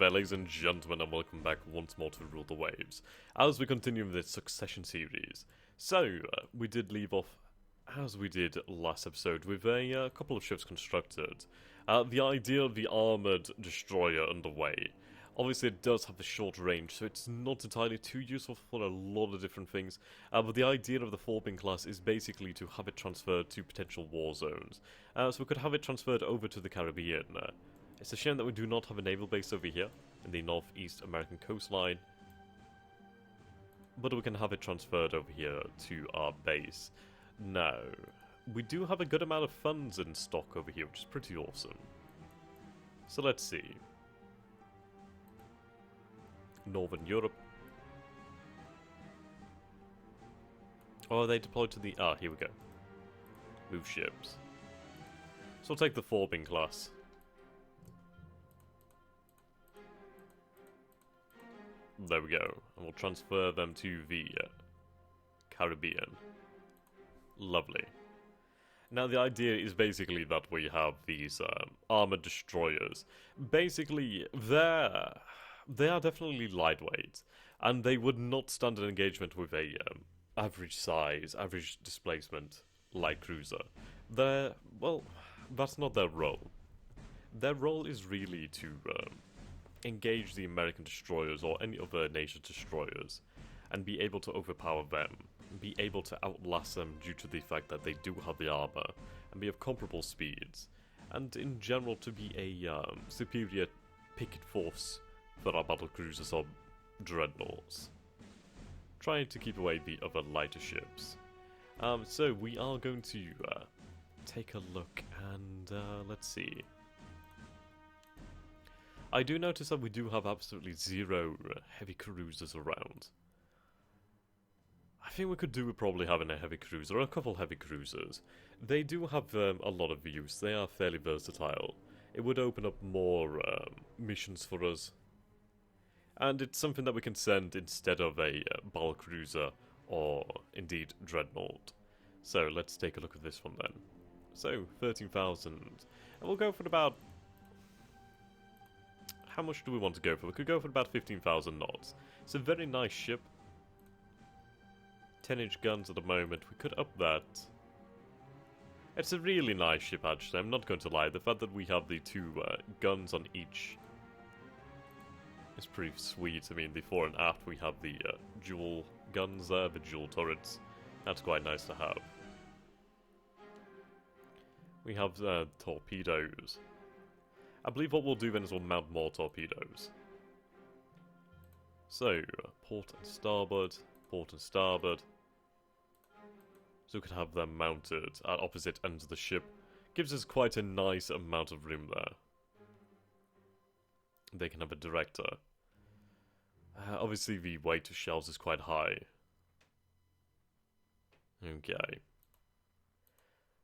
there, ladies and gentlemen, and welcome back once more to Rule the Waves, as we continue with this Succession series. So, we did leave off, as we did last episode, with a couple of ships constructed. The idea of the armoured destroyer underway. Obviously, it does have the short range, so it's not entirely too useful for a lot of different things, but the idea of the Forbin class is basically to have it transferred to potential war zones. So we could have it transferred over to the Caribbean. It's a shame that we do not have a naval base over here, in the northeast American coastline. But we can have it transferred over here to our base. Now, we do have a good amount of funds in stock over here, which is pretty awesome. So let's see. Northern Europe. Oh, are they deployed to the... Ah, here we go. Move ships. So we'll take the Forbin class. There we go, and we'll transfer them to the Caribbean. Lovely. Now the idea is basically that we have these armored destroyers. Basically, they are definitely lightweight, and they would not stand an engagement with a average size, average displacement light cruiser. Well, that's not their role. Their role is really to engage the American destroyers or any other nation's destroyers and be able to overpower them, be able to outlast them due to the fact that they do have the armor and be of comparable speeds, and in general to be a superior picket force for our battle cruisers or dreadnoughts, trying to keep away the other lighter ships. So we are going to take a look and let's see. I do notice that we do have absolutely zero heavy cruisers around. I think we could do with probably having a heavy cruiser, or a couple heavy cruisers. They do have a lot of use, they are fairly versatile. It would open up more missions for us. And it's something that we can send instead of a battle cruiser, or indeed dreadnought. So let's take a look at this one then. So, 13,000. And we'll go for about... How much do we want to go for? We could go for about 15,000 knots. It's a very nice ship. 10-inch guns at the moment. We could up that. It's a really nice ship, actually. I'm not going to lie. The fact that we have the two guns on each is pretty sweet. I mean, the fore and aft, we have the dual guns there, the dual turrets. That's quite nice to have. We have torpedoes. I believe what we'll do then is we'll mount more torpedoes. So, port and starboard, port and starboard. So we could have them mounted at opposite ends of the ship. Gives us quite a nice amount of room there. They can have a director. Obviously the weight of shells is quite high. Okay.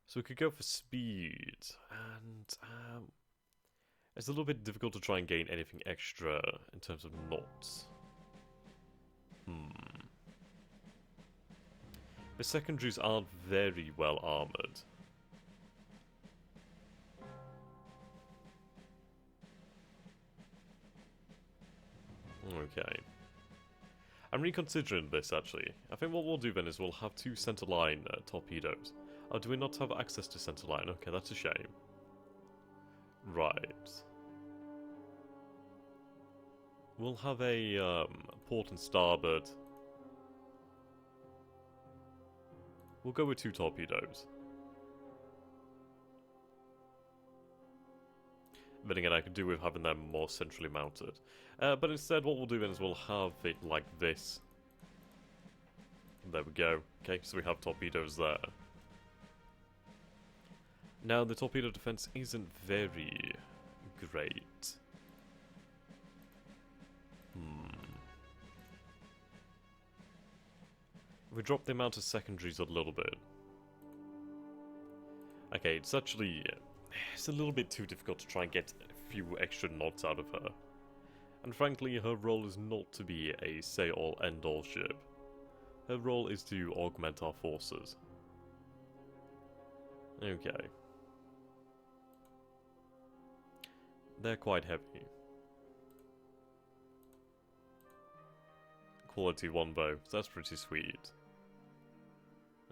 So we could go for speed, and it's a little bit difficult to try and gain anything extra in terms of knots. The secondaries aren't very well armoured. Okay. I'm reconsidering this, actually. I think what we'll do then is we'll have two centerline torpedoes. Oh, do we not have access to centerline? Okay, that's a shame. Right. We'll have a port and starboard. We'll go with two torpedoes. Then again, I could do with having them more centrally mounted. But instead, what we'll do then is we'll have it like this. There we go. Okay, so we have torpedoes there. Now, the torpedo defense isn't very great. We drop the amount of secondaries a little bit. Okay, it's actually... It's a little bit too difficult to try and get a few extra knots out of her. And frankly, her role is not to be a say-all, end-all ship. Her role is to augment our forces. Okay. They're quite heavy. quality one bow, so that's pretty sweet.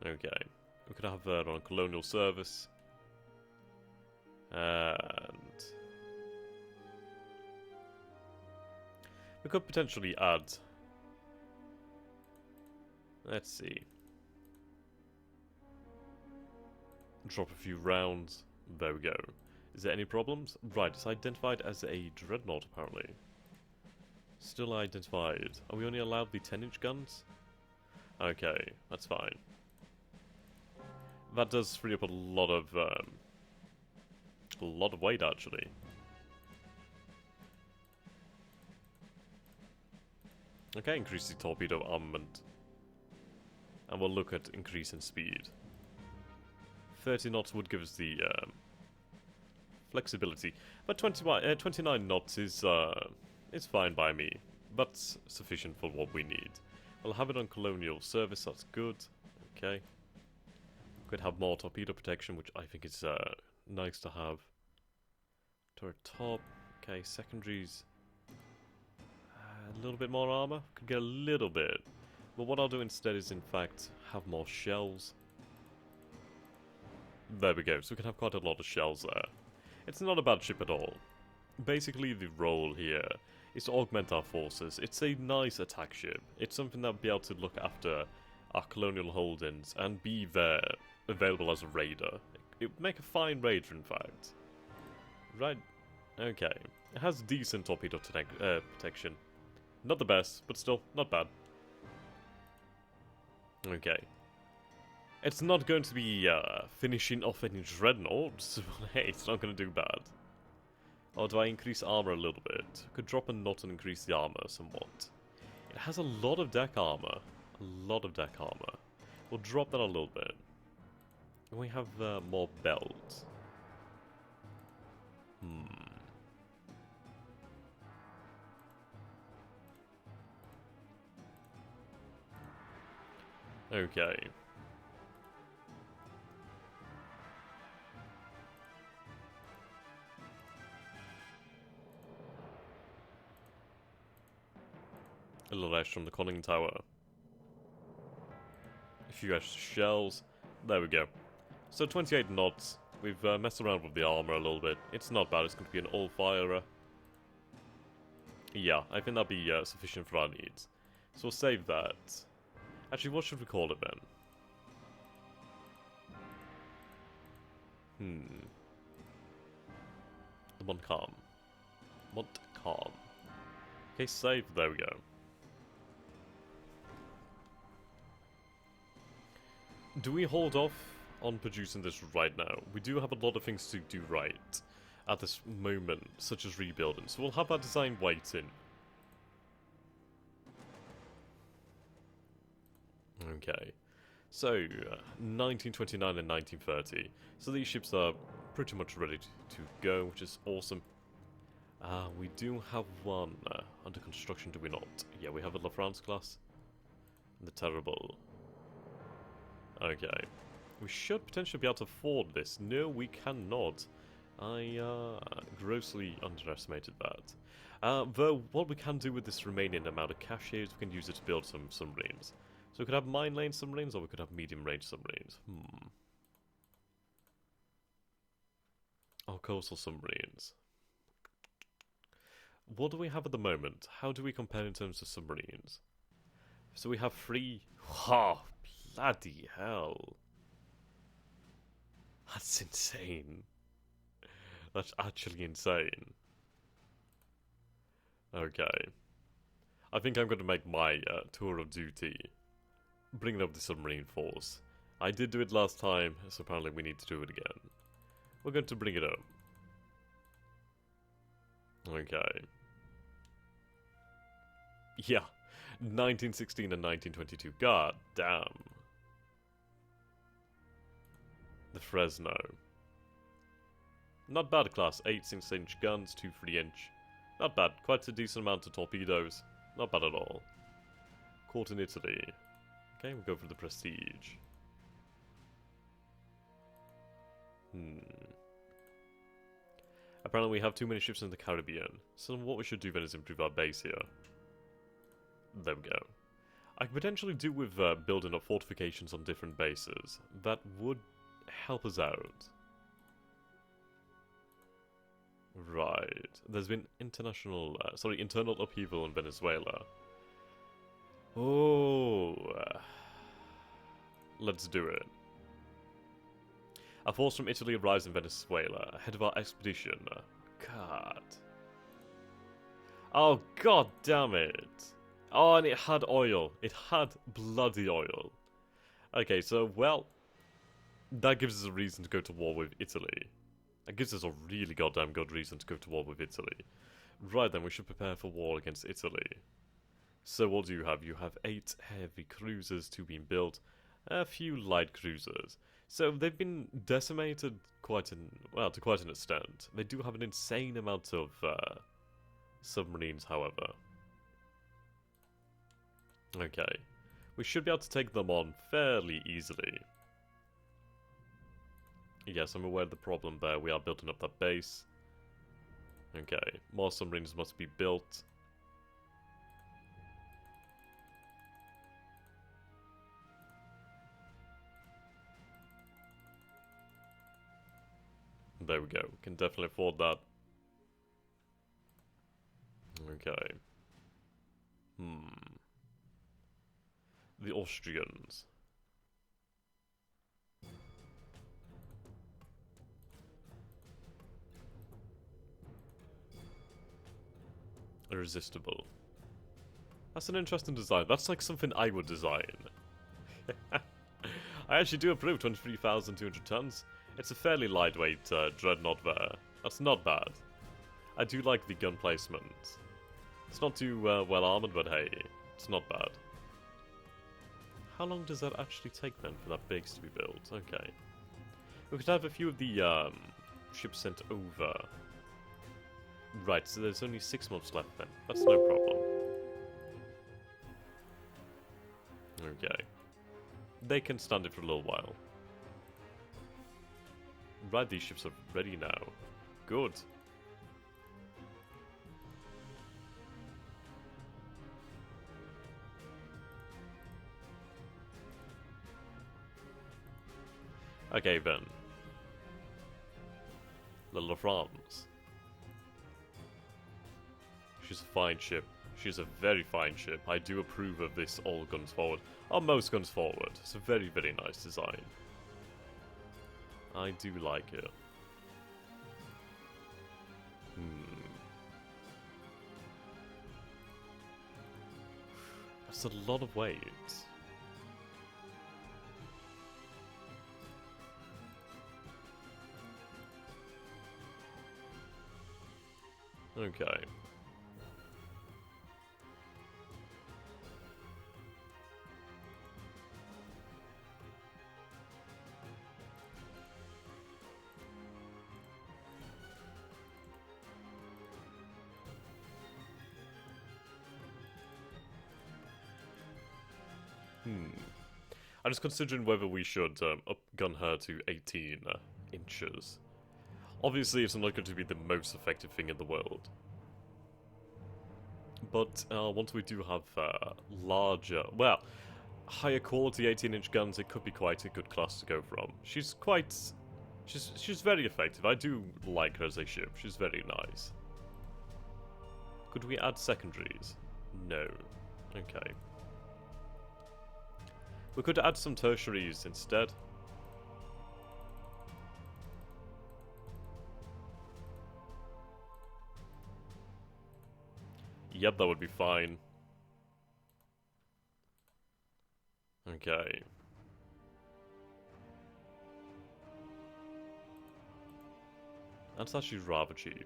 Okay, we could have that on colonial service. And we could potentially add, let's see, drop a few rounds. There we go. Is there any problems? Right, it's identified as a dreadnought apparently. Still identified. Are we only allowed the 10-inch guns? Okay, that's fine. That does free up a lot of weight actually. Okay, increase the torpedo armament. And we'll look at increase in speed. 30 knots would give us the flexibility. But 29 knots is fine by me. That's sufficient for what we need. We'll have it on colonial service, that's good. Okay. Could have more torpedo protection, which I think is nice to have. Turret top. Okay, secondaries. A little bit more armor. Could get a little bit. But what I'll do instead is, in fact, have more shells. There we go. So we can have quite a lot of shells there. It's not a bad ship at all. Basically, the role here is to augment our forces. It's a nice attack ship. It's something that will be able to look after our colonial holdings and be there, available as a raider. It would make a fine raider, in fact. Right. Okay. It has decent torpedo protection. Not the best, but still, not bad. Okay. It's not going to be finishing off any dreadnoughts, but hey, it's not going to do bad. Or do I increase armor a little bit? Could drop a knot and increase the armor somewhat. It has a lot of deck armor. A lot of deck armor. We'll drop that a little bit. And we have more belt. Okay. A little extra from the conning tower. A few extra shells. There we go. So 28 knots. We've messed around with the armor a little bit. It's not bad. It's going to be an all-firer. Yeah, I think that'll be sufficient for our needs. So we'll save that. Actually, what should we call it then? The Montcalm. Montcalm. Okay, save. There we go. Do we hold off on producing this right now? We do have a lot of things to do right at this moment, such as rebuilding. So we'll have our design waiting. Okay. So, 1929 and 1930. So these ships are pretty much ready to go, which is awesome. We do have one under construction, do we not? Yeah, we have a La France class. The Terrible. Okay. We should potentially be able to afford this. No, we cannot. I grossly underestimated that. Though, what we can do with this remaining amount of cash here is we can use it to build some submarines. So we could have mine-lane submarines, or we could have medium-range submarines. Or coastal submarines. What do we have at the moment? How do we compare in terms of submarines? So we have 3... Oh, bloody hell. That's insane. That's actually insane. Okay. I think I'm going to make my tour of duty. Bringing up the submarine force. I did do it last time, so apparently we need to do it again. We're going to bring it up. Okay. Yeah. 1916 and 1922. God damn. The Fresno. Not bad class. 8 6-inch guns, 2 3-inch. Not bad. Quite a decent amount of torpedoes. Not bad at all. Caught in Italy. Okay, we'll go for the Prestige. Apparently we have too many ships in the Caribbean. So what we should do then is improve our base here. There we go. I could potentially do with building up fortifications on different bases. That would help us out. Right. There's been internal upheaval in Venezuela. Oh. Let's do it. A force from Italy arrives in Venezuela, ahead of our expedition. God. Oh, god damn it. Oh, and it had oil. It had bloody oil. Okay, so, well, that gives us a reason to go to war with Italy. That gives us a really goddamn good reason to go to war with Italy. Right then, we should prepare for war against Italy. So what do you have? You have 8 heavy cruisers to be built, a few light cruisers. So they've been decimated to quite an extent. They do have an insane amount of submarines, however. Okay. We should be able to take them on fairly easily. Yes, I'm aware of the problem there. We are building up that base. Okay. More submarines must be built. There we go. Can definitely afford that. Okay. The Austrians. Irresistible. That's an interesting design. That's like something I would design. I actually do approve 23,200 tons. It's a fairly lightweight dreadnought there. That's not bad. I do like the gun placement. It's not too well armored, but hey, it's not bad. How long does that actually take then for that base to be built? Okay. We could have a few of the ships sent over. Right, so there's only 6 months left then. That's no problem. Okay. They can stand it for a little while. Right, these ships are ready now. Good. Okay then. Little France. She's a fine ship. She's a very fine ship. I do approve of this all guns forward. Or most guns forward. It's a very, very nice design. I do like it. That's a lot of weight. Okay. I'm just considering whether we should upgun her to 18 inches. Obviously, it's not going to be the most effective thing in the world. But once we do have larger, well, higher quality 18-inch guns, it could be quite a good class to go from. She's very effective. I do like her as a ship. She's very nice. Could we add secondaries? No. Okay. We could add some tertiaries instead. Yep, that would be fine. Okay. That's actually rather cheap.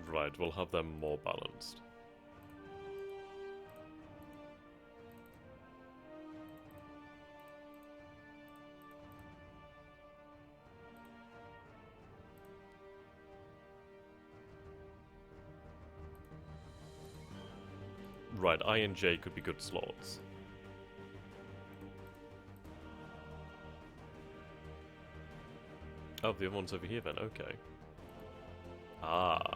Right, we'll have them more balanced. Right, I and J could be good slots. Oh, the other one's over here then, okay. Ah.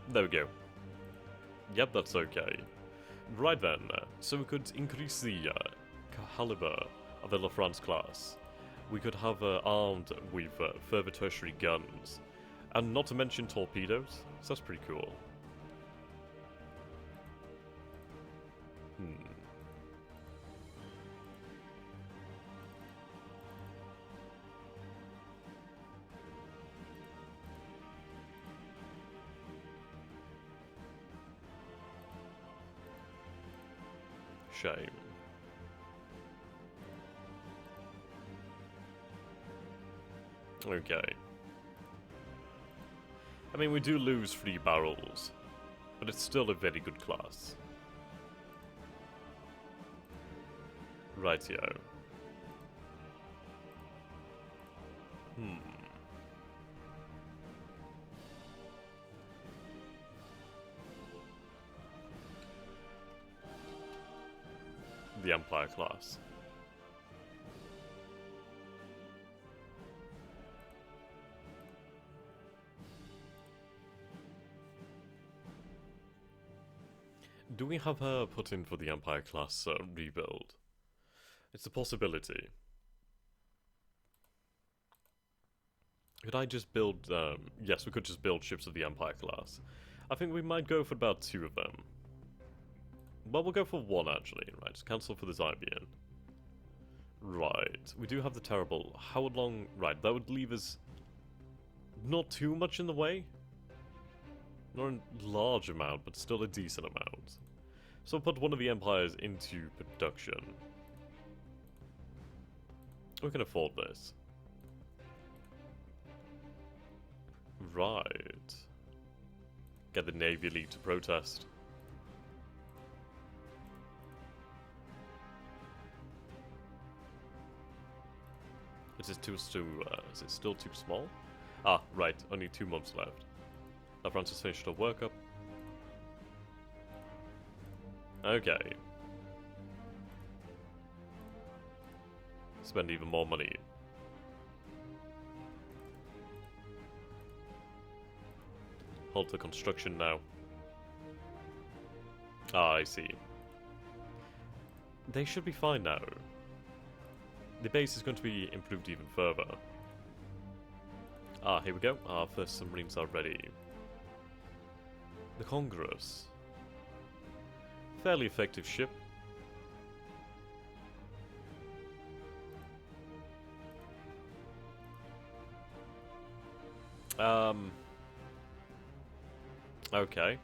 There we go. Yep, that's okay. Right then, so we could increase the caliber of the La France class. We could have armed with further tertiary guns. And not to mention torpedoes, so that's pretty cool. Shame. Okay. I mean, we do lose 3 barrels, but it's still a very good class. Rightio. The Empire class. Do we have her put in for the Empire class rebuild? It's a possibility. Could I just build... yes, we could just build ships of the Empire class. I think we might go for about 2 of them. Well, we'll go for 1 actually. Right, cancel for the Zybian. Right, we do have the Terrible. How long... Right, that would leave us not too much in the way. Not a large amount, but still a decent amount. So we'll put one of the Empires into production. We can afford this. Right. Get the Navy League to protest. Is it still too small? Ah, right, only 2 months left. La France has finished her workup. Okay. Spend even more money. Halt the construction now. Ah, I see. They should be fine now. The base is going to be improved even further. Ah, here we go. Our first submarines are ready. The Congress. Fairly effective ship. Okay.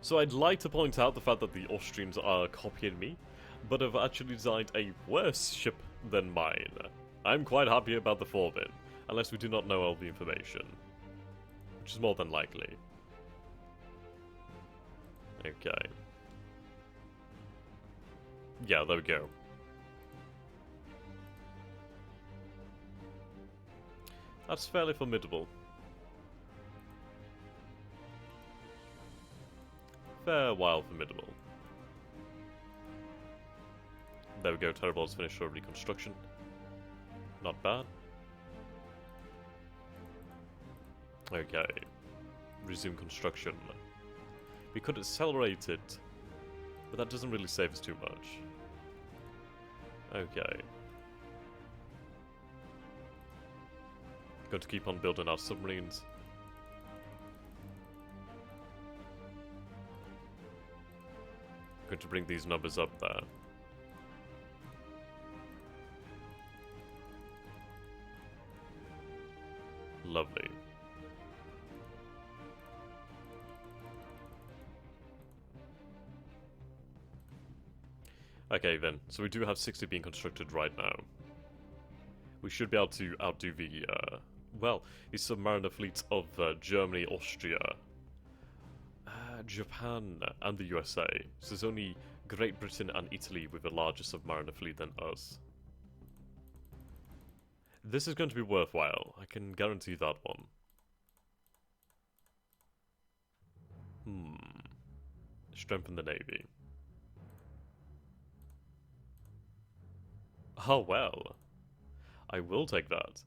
So I'd like to point out the fact that the Austrians are copying me, but have actually designed a worse ship than mine. I'm quite happy about the Forbin, unless we do not know all the information. Which is more than likely. Okay. Yeah, there we go. That's fairly formidable. Fair while formidable. There we go, Terrible's finished her reconstruction. Not bad. Okay. Resume construction. We could accelerate it, but that doesn't really save us too much. Okay. Going to keep on building our submarines. Going to bring these numbers up there. Lovely. Okay then, so we do have 60 being constructed right now. We should be able to outdo the, well, the submariner fleets of Germany, Austria, Japan, and the USA. So there's only Great Britain and Italy with a larger submariner fleet than us. This is going to be worthwhile, I can guarantee that one. Strengthen the navy. Oh well. I will take that.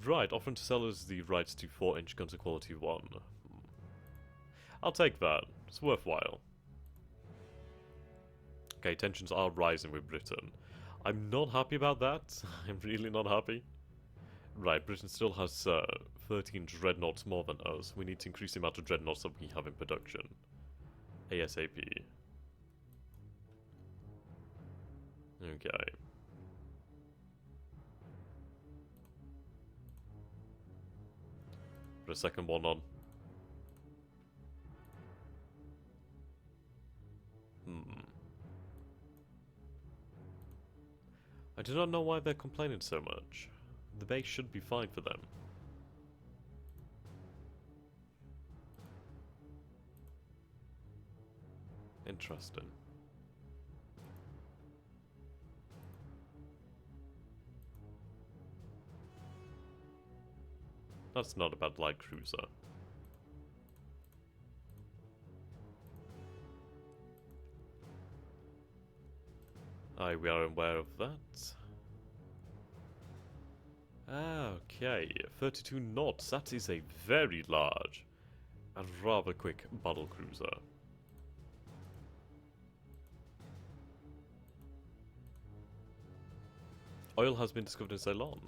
Right, offering to sell us the rights to 4-inch guns of quality 1. I'll take that. It's worthwhile. Okay, tensions are rising with Britain. I'm not happy about that. I'm really not happy. Right, Britain still has 13 dreadnoughts more than us. We need to increase the amount of dreadnoughts that we have in production. ASAP. Okay. Put a second one on. I do not know why they're complaining so much. The base should be fine for them. Interesting. That's not a bad light cruiser. Aye, we are aware of that. Okay, 32 knots. That is a very large and rather quick battle cruiser. Oil has been discovered in Ceylon.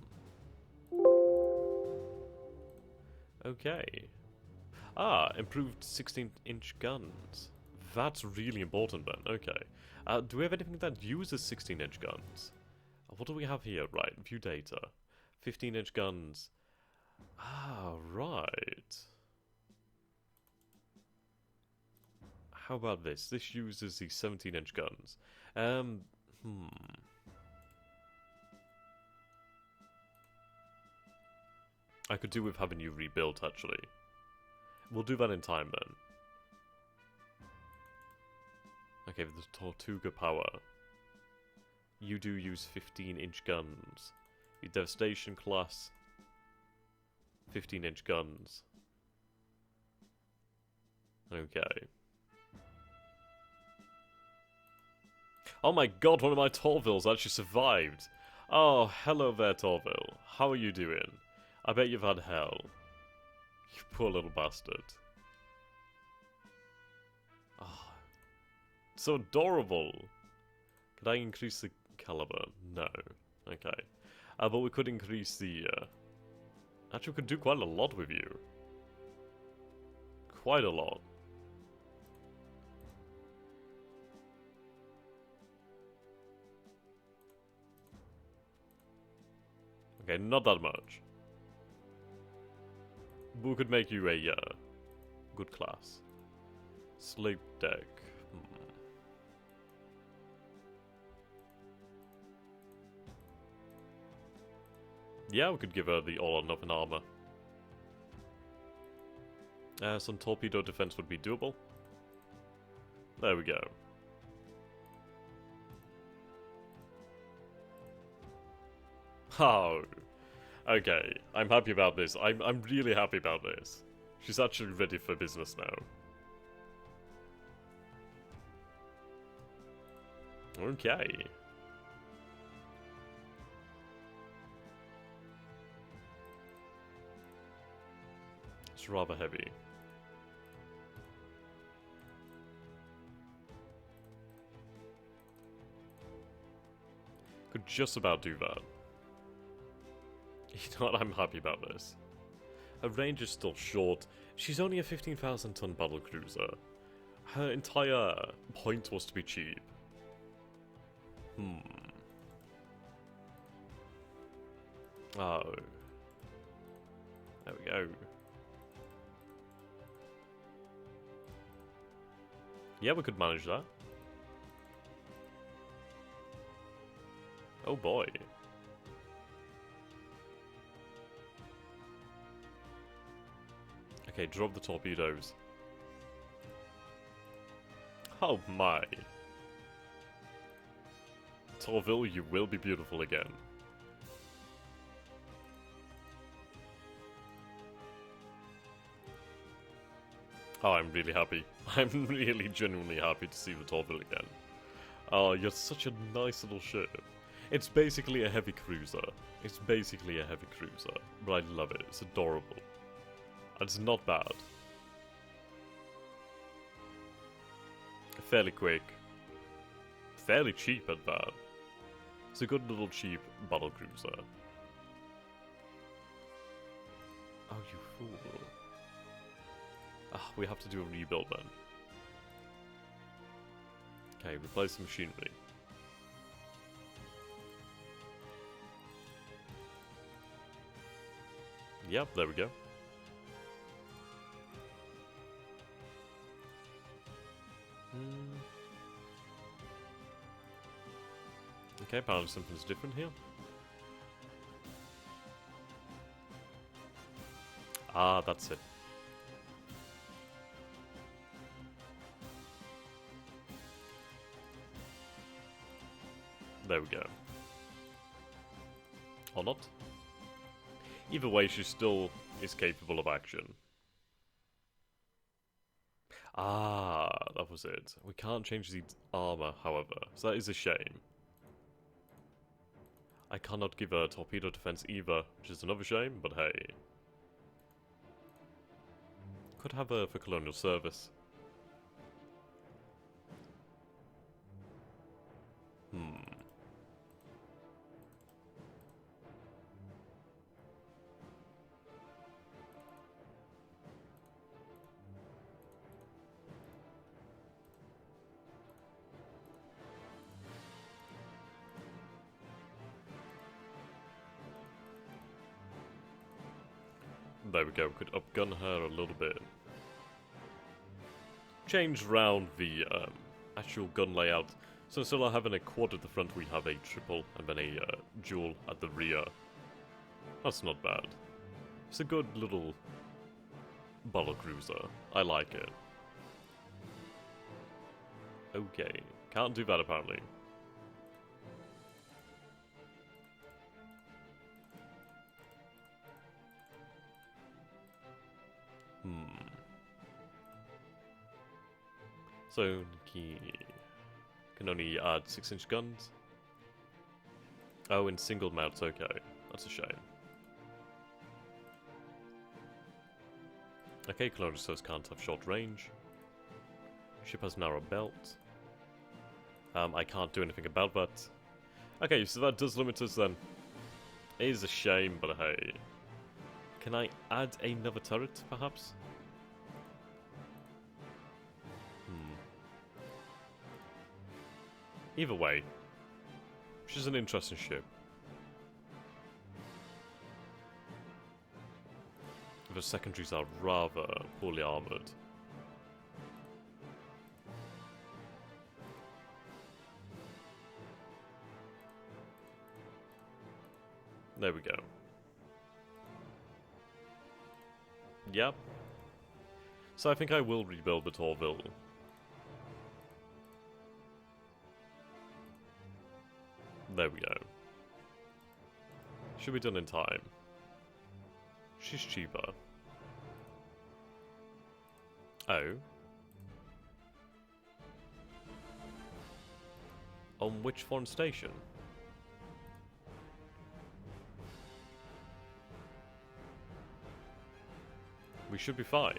Okay. Improved 16-inch guns. That's really important then. Okay. Do we have anything that uses 16-inch guns? What do we have here? Right, view data. 15-inch guns. Right. How about this? This uses the 17-inch guns. I could do with having you rebuilt, actually. We'll do that in time, then. Okay, the Tortuga power. You do use 15-inch guns. Your Devastation class. 15-inch guns. Okay. Oh my god, one of my Torvilles actually survived! Oh, hello there, Torville. How are you doing? I bet you've had hell. You poor little bastard. Oh, so adorable. Could I increase the caliber? No. Okay. But we could increase the... Actually, we could do quite a lot with you. Quite a lot. Okay, not that much. But we could make you a good class. Slave deck. Yeah, we could give her the all or nothing armor. Some torpedo defense would be doable. There we go. Oh. Okay, I'm happy about this. I'm really happy about this. She's actually ready for business now. Okay. It's rather heavy. Could just about do that. You know what, I'm happy about this. Her range is still short. She's only a 15,000 ton battle cruiser. Her entire point was to be cheap. Oh. There we go. Yeah, we could manage that. Oh boy. Okay, drop the torpedoes. Oh my. Torville, you will be beautiful again. Oh, I'm really happy. I'm really genuinely happy to see the Torville again. Oh, you're such a nice little ship. It's basically a heavy cruiser. It's basically a heavy cruiser, but I love it. It's adorable. It's not bad. Fairly quick. Fairly cheap at that. It's a good little cheap battle cruiser. Oh, you fool. Ah, we have to do a rebuild then. Okay, replace the machinery. Yep, there we go. Okay, apparently something's different here. Ah, that's it. There we go. Or not. Either way, she still is capable of action. Ah, that was it. We can't change the armor, however, so that is a shame. I cannot give her torpedo defense either, which is another shame, but hey. Could have her for colonial service. There we go, we could upgun her a little bit. Change round the actual gun layout. So instead of having a quad at the front, we have a triple and then a dual at the rear. That's not bad. It's a good little battle cruiser. I like it. Okay, can't do that apparently. So, he can only add 6-inch guns. Oh, in single mounts, okay. That's a shame. Okay, colonial cells can't have short range. Ship has narrow belt. I can't do anything about that. Okay, so that does limit us then. It is a shame, but hey. Can I add another turret, perhaps? Either way, she's an interesting ship. The secondaries are rather poorly armoured. There we go. Yep. So I think I will rebuild the Torville. There we go. Should be done in time. She's cheaper. Oh. On which foreign station? We should be fine.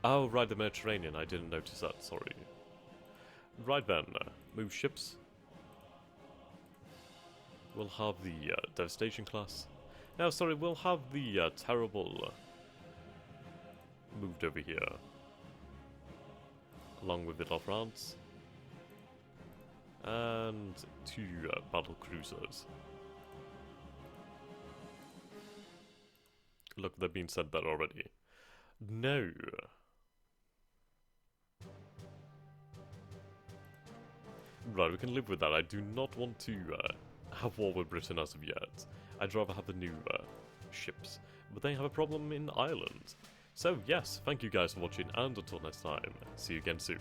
Oh, right, the Mediterranean. I didn't notice that, sorry. Right then, move ships. We'll have the Devastation class. No, sorry, we'll have the Terrible moved over here. Along with Little France. And 2 battle cruisers. Look, they've been said that already. No. Right, we can live with that. I do not want to have war with Britain as of yet. I'd rather have the new ships. But they have a problem in Ireland. So yes, thank you guys for watching, and until next time, see you again soon.